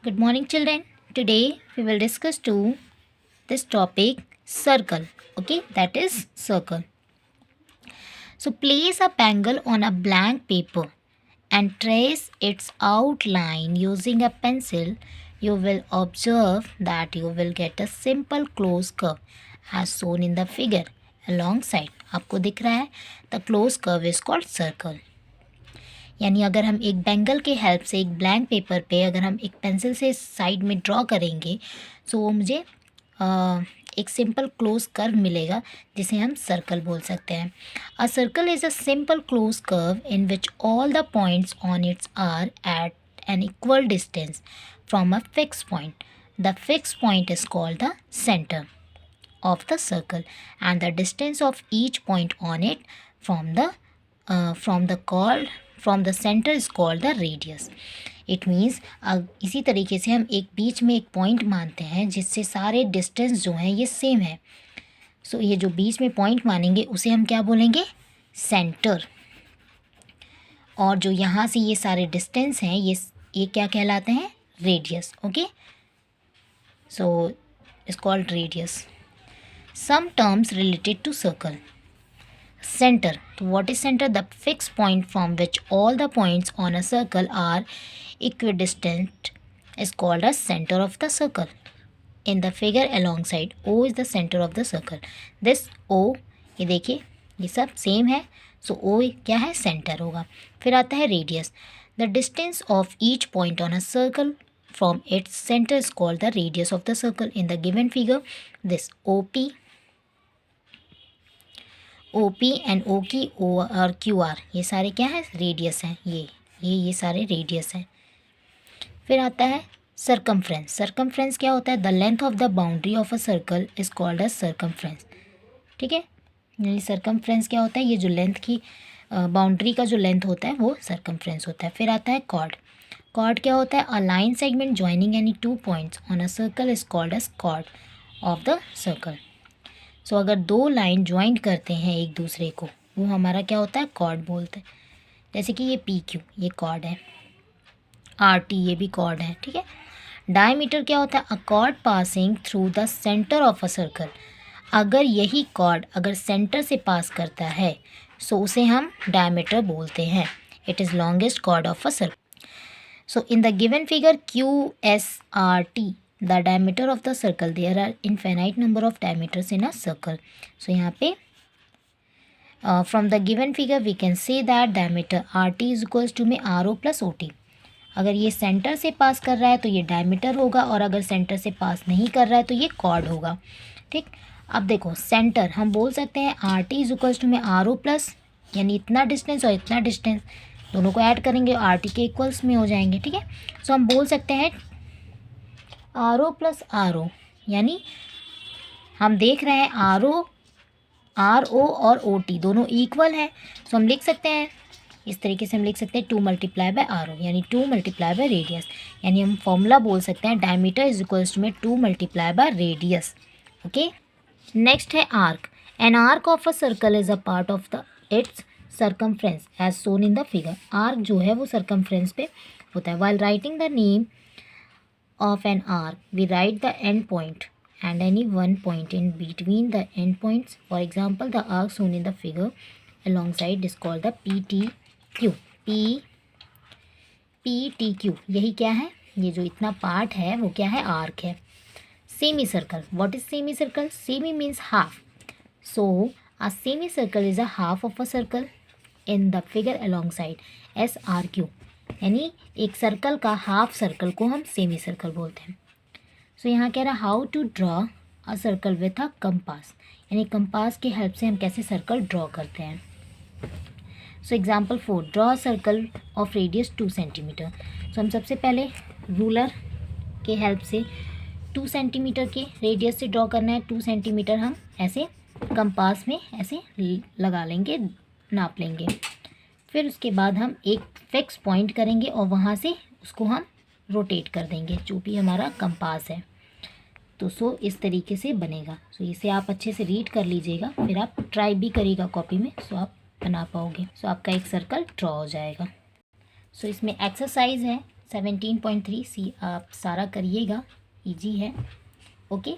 Good morning, children. Today we will discuss this topic circle. Okay, that is circle. So place a bangle on a blank paper and trace its outline using a pencil. You will observe that you will get a simple closed curve as shown in the figure. Alongside आपको दिख रहा है the closed curve is called circle. यानी अगर हम एक bangle के help से एक ब्लैंक पेपर पे अगर हम एक पेंसिल से साइड में ड्रॉ करेंगे तो वो मुझे एक सिंपल क्लोज कर्व मिलेगा जिसे हम सर्कल बोल सकते हैं. A circle is a simple close curve in which all the points on its are at an equal distance from a fix point. The fix point is called the centre of the circle and the distance of each point on it from the center is called the radius. It means इसी तरीके से हम एक बीच में एक point मानते हैं जिससे सारे डिस्टेंस जो हैं ये सेम है. सो ये जो बीच में पॉइंट मानेंगे उसे हम क्या बोलेंगे, सेंटर. और जो यहाँ से ये सारे डिस्टेंस हैं ये क्या कहलाते हैं, radius. Okay, so it's called radius. Some terms related to circle. Center. So what is center? The fixed point from which all the points on a circle are equidistant is called as center of the circle. In the figure alongside, O is the center of the circle. This O, ये देखिए ये सब same है, so O क्या है, centre होगा. फिर आता है radius. The distance of each point on a circle from its center is called the radius of the circle. In the given figure, this OP and OQ और QR ये सारे क्या है, रेडियस हैं. ये सारे रेडियस हैं. फिर आता है सर्कमफ्रेंस. सर्कमफ्रेंस क्या होता है, the length of the boundary of a circle is called as circumference. ठीक है, यानी सर्कमफ्रेंस क्या होता है, ये जो लेंथ की बाउंड्री का जो लेंथ होता है वो सर्कमफ्रेंस होता है. फिर आता है कॉर्ड. कॉर्ड क्या होता है, a line segment joining any two points on a circle is called as chord of the circle. So अगर दो लाइन ज्वाइंट करते हैं एक दूसरे को वो हमारा क्या होता है, कॉर्ड बोलते हैं. जैसे कि ये PQ ये कॉर्ड है, RT ये भी कॉर्ड है. ठीक है. डायमीटर क्या होता है, अ cord passing through the centre of a circle. अगर यही कॉर्ड अगर सेंटर से पास करता है सो उसे हम डायमीटर बोलते हैं. It is longest chord of a circle. So in the given figure QSRT the diameter of the circle, there are infinite number of diameters in a circle. So यहाँ पे from the given figure we can say that diameter RT is equals to में RO plus OT. अगर ये centre से पास कर रहा है तो ये डायमीटर होगा और अगर सेंटर से पास नहीं कर रहा है तो ये कॉर्ड होगा. ठीक. अब देखो सेंटर हम बोल सकते हैं RT इज इक्वल्स टू में RO प्लस, यानी इतना डिस्टेंस और इतना डिस्टेंस दोनों को ऐड करेंगे RT के इक्वल्स में हो जाएंगे. ठीक है. सो हम बोल सकते हैं RO प्लस RO, यानी हम देख रहे हैं RO और OT दोनों इक्वल हैं. सो हम लिख सकते हैं इस तरीके से, हम लिख सकते हैं 2 मल्टीप्लाई बाय RO यानी 2 मल्टीप्लाई बाय रेडियस. यानी हम फॉर्मूला बोल सकते हैं डायमीटर इज इक्वल्स टू में 2 multiply by radius. Okay. Next है arc. An arc of a circle is a part of the its circumference as shown in the figure. Arc जो है वो सर्कमफ्रेंस पे होता है. While writing the name of an arc, we write the end point and any one point in between the end points. For example, the arc shown in the figure alongside is called the PTQ. PTQ यही क्या है, ये जो इतना part है वो क्या है, आर्क है. Semi circle. What is semi circle? Semi means half. So a semicircle is a half of a circle. In the figure alongside SRQ, यानी एक सर्कल का हाफ सर्कल को हम सेमी सर्कल बोलते हैं. सो यहाँ कह रहा है how to draw a circle with a compass, यानी कंपास के हेल्प से हम कैसे सर्कल ड्रॉ करते हैं. So example 4, draw a circle of radius 2 centimetre. So हम सबसे पहले रूलर के हेल्प से 2 सेंटीमीटर के रेडियस से ड्रॉ करना है. 2 सेंटीमीटर हम ऐसे कंपास में ऐसे लगा लेंगे, नाप लेंगे. फिर उसके बाद हम एक फिक्स पॉइंट करेंगे और वहाँ से उसको हम रोटेट कर देंगे जो भी हमारा कंपास है. तो इस तरीके से बनेगा. इसे आप अच्छे से रीड कर लीजिएगा, फिर आप ट्राई भी करिएगा कॉपी में, आप बना पाओगे. आपका एक सर्कल ड्रॉ हो जाएगा. इसमें एक्सरसाइज है 17.3 सी आप सारा करिएगा, इजी है। ओके।